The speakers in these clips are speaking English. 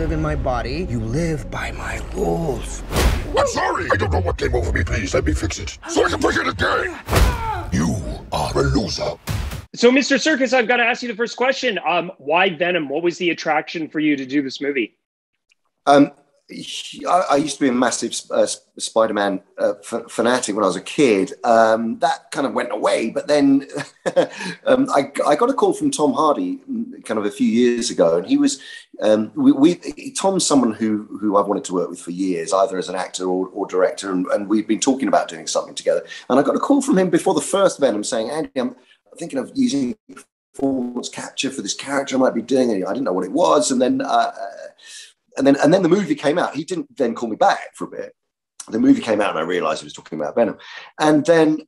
live in my body. You live by my rules. I'm sorry. I don't know what came over me. Please let me fix it so I can break it again. You are a loser. So, Mr. Serkis, I've got to ask you the first question. Why Venom? What was the attraction for you to do this movie? I used to be a massive Spider-Man fanatic when I was a kid. That kind of went away, but then I got a call from Tom Hardy kind of a few years ago, and he was Tom's someone who I've wanted to work with for years, either as an actor or director, and we've been talking about doing something together. And I got a call from him before the first Venom saying, "Andy, I'm thinking of using performance capture for this character I might be doing." And I didn't know what it was, and then the movie came out. He didn't then call me back for a bit. The movie came out and I realized he was talking about Venom. And then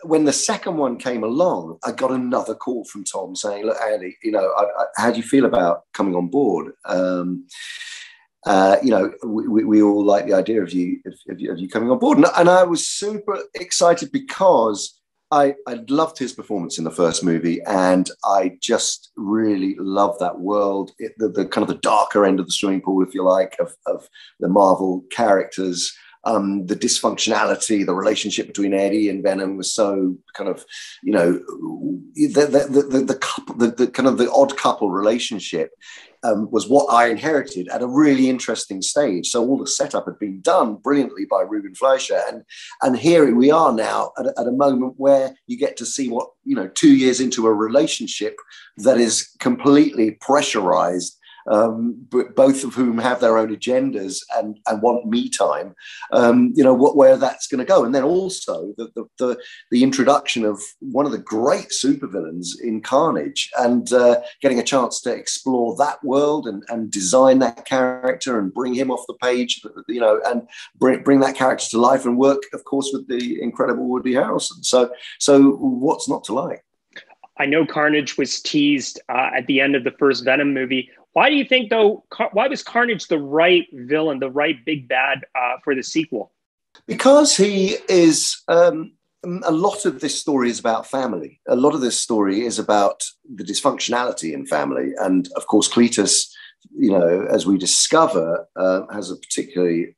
when the second one came along, I got another call from Tom saying, "Look, Andy, how do you feel about coming on board? We all like the idea of you coming on board." And I was super excited because I loved his performance in the first movie, and I just really love that world, the kind of the darker end of the swimming pool, if you like, of the Marvel characters. The dysfunctionality, the relationship between Eddie and Venom was so kind of, the couple, the kind of the odd couple relationship was what I inherited at a really interesting stage. So all the setup had been done brilliantly by Ruben Fleischer, and here we are now at a moment where you get to see what 2 years into a relationship that is completely pressurized. But both of whom have their own agendas and want me time, where that's going to go. And then also the introduction of one of the great supervillains in Carnage, and getting a chance to explore that world and design that character and bring him off the page, and bring that character to life, and work, of course, with the incredible Woody Harrelson. So what's not to like? I know Carnage was teased at the end of the first Venom movie. Why do you think, though, why was Carnage the right villain, the right big bad for the sequel? Because he is, a lot of this story is about family. A lot of this story is about the dysfunctionality in family. And of course, Cletus, as we discover, has a particularly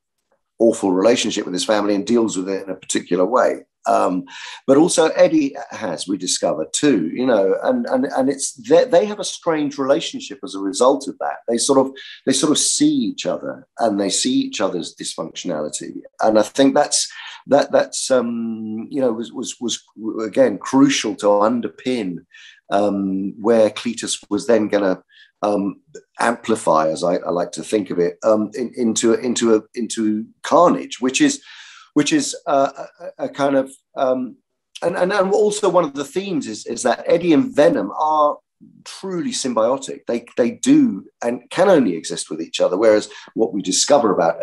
awful relationship with his family and deals with it in a particular way. But also Eddie has, we discover too, and it's they have a strange relationship as a result of that. They sort of see each other, and they see each other's dysfunctionality, and I think that's was again crucial to underpin where Cletus was then going to amplify, as I like to think of it, into Carnage, which is a kind of and also one of the themes is that Eddie and Venom are truly symbiotic. They do and can only exist with each other. Whereas what we discover about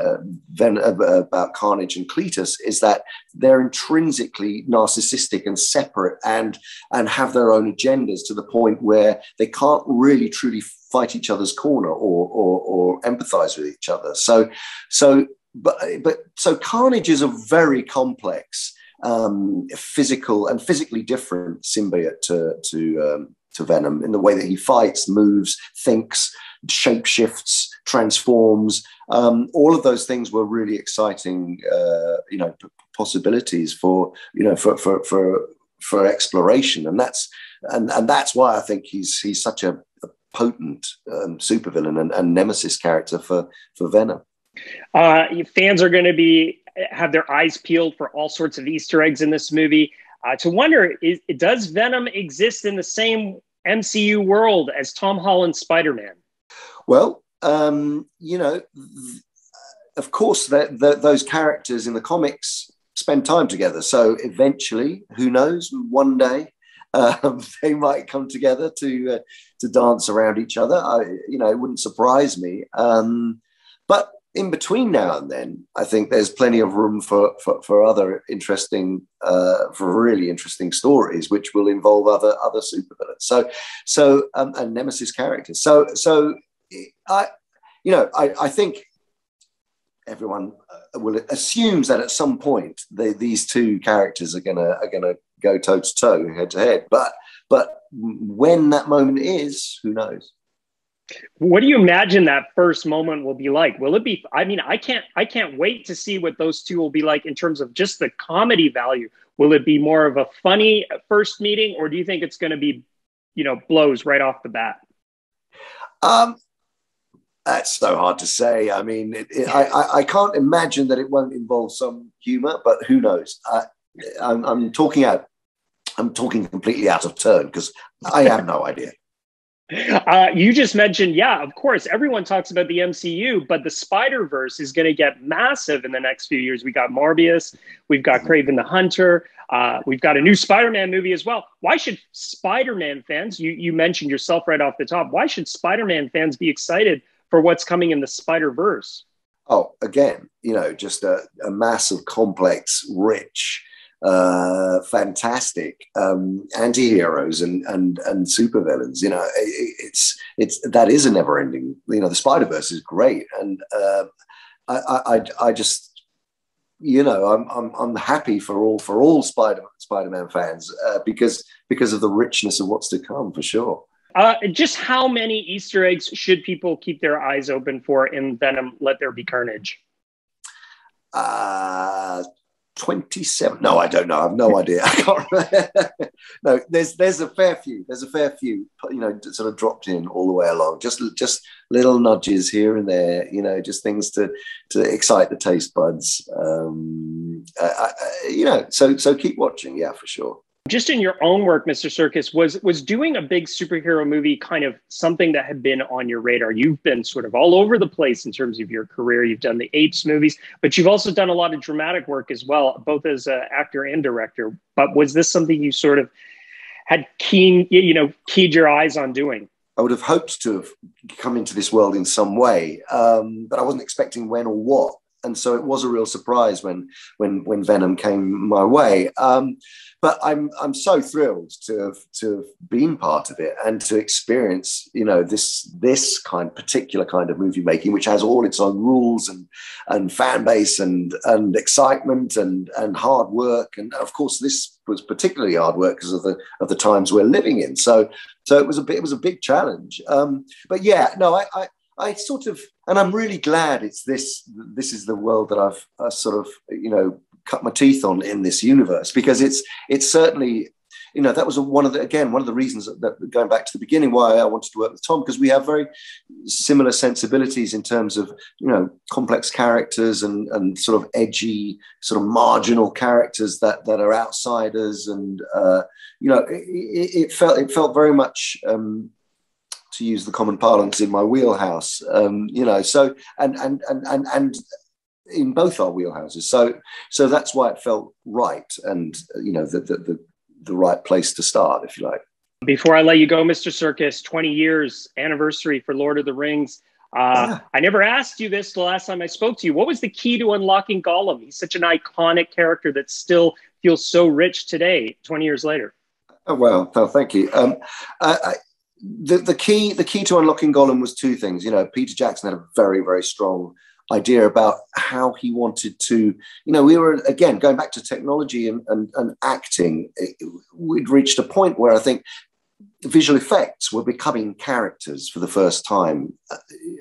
Carnage and Cletus is that they're intrinsically narcissistic and separate, and have their own agendas to the point where they can't really truly fight each other's corner or empathize with each other. So Carnage is a very complex, physically different symbiote to Venom in the way that he fights, moves, thinks, shapeshifts, transforms. All of those things were really exciting, possibilities for exploration, and that's why I think he's such a potent supervillain and nemesis character for Venom. Fans are going to have their eyes peeled for all sorts of Easter eggs in this movie. To wonder, does Venom exist in the same MCU world as Tom Holland's Spider-Man? Well, of course, those characters in the comics spend time together. So eventually, who knows, one day they might come together to dance around each other. It wouldn't surprise me. But in between now and then, I think there's plenty of room for other interesting, for really interesting stories, which will involve other supervillains. And nemesis characters. So I think everyone assumes that at some point these two characters are gonna go toe to toe, head to head. But when that moment is, who knows? What do you imagine that first moment will be like? Will it be, I mean, I can't wait to see what those two will be like in terms of just the comedy value. Will it be more of a funny first meeting, or do you think it's going to be, blows right off the bat? That's so hard to say. I mean, I can't imagine that it won't involve some humor, but who knows? I'm talking completely out of turn because I have no idea. You just mentioned, yeah, of course, everyone talks about the MCU, but the Spider-Verse is going to get massive in the next few years. We got Morbius, we've got Kraven the Hunter, we've got a new Spider-Man movie as well. Why should Spider-Man fans, you mentioned yourself right off the top, why should Spider-Man fans be excited for what's coming in the Spider-Verse? Oh, again, just a massive, complex, rich, fantastic anti-heroes and supervillains. That is a never-ending. The Spider-Verse is great, and I just I'm happy for all Spider-Man fans because of the richness of what's to come, for sure. Just how many Easter eggs should people keep their eyes open for in Venom: Let There Be Carnage? 27. No, I don't know. I have no idea. I can't remember. No, there's a fair few. There's a fair few, sort of dropped in all the way along. Just little nudges here and there. Just things to excite the taste buds. So keep watching. Yeah, for sure. Just in your own work, Mr. Serkis, was doing a big superhero movie kind of something that had been on your radar? You've been sort of all over the place in terms of your career. You've done the Apes movies, but you've also done a lot of dramatic work as well, both as an actor and director. But was this something you sort of had keyed your eyes on doing? I would have hoped to have come into this world in some way, but I wasn't expecting when or what. And so it was a real surprise when Venom came my way. But I'm so thrilled to have been part of it and to experience, this particular kind of movie making, which has all its own rules and fan base and excitement and hard work. And of course, this was particularly hard work because of the times we're living in. So it was a big challenge. But yeah, no, I sort of, and I'm really glad this is the world that I've sort of, cut my teeth on in this universe, because it's certainly, that was one of the reasons that going back to the beginning, why I wanted to work with Tom, because we have very similar sensibilities in terms of, complex characters and sort of edgy, sort of marginal characters that are outsiders. And, it felt very much, to use the common parlance, in my wheelhouse, so and in both our wheelhouses. So that's why it felt right, and the right place to start, if you like. Before I let you go, Mr. Serkis, 20 years anniversary for Lord of the Rings. I never asked you this the last time I spoke to you. What was the key to unlocking Gollum? He's such an iconic character that still feels so rich today, 20 years later. Oh, well, thank you. The key to unlocking Gollum was two things. Peter Jackson had a very, very strong idea about how he wanted to, we were, again, going back to technology and acting, we'd reached a point where I think visual effects were becoming characters for the first time.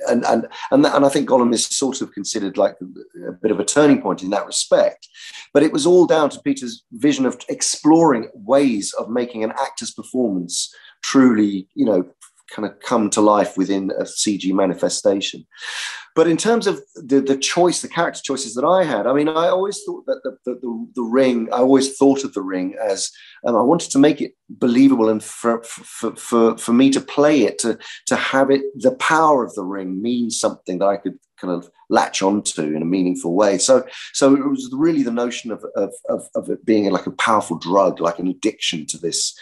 And I think Gollum is sort of considered like a bit of a turning point in that respect. But it was all down to Peter's vision of exploring ways of making an actor's performance truly, kind of come to life within a CG manifestation. But in terms of the character choices that I had, I mean, I always thought that the Ring, I always thought of the Ring as, I wanted to make it believable, and for me to play it, to have it, the power of the Ring means something that I could kind of latch onto in a meaningful way. So it was really the notion of it being like a powerful drug, like an addiction to this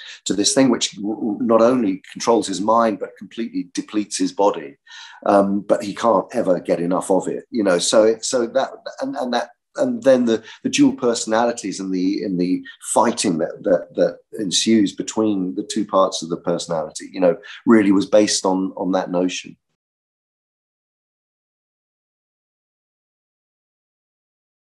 thing, which not only controls his mind but completely depletes his body. But he can't ever get enough of it, So that, and then the dual personalities and the fighting that ensues between the two parts of the personality, really was based on that notion.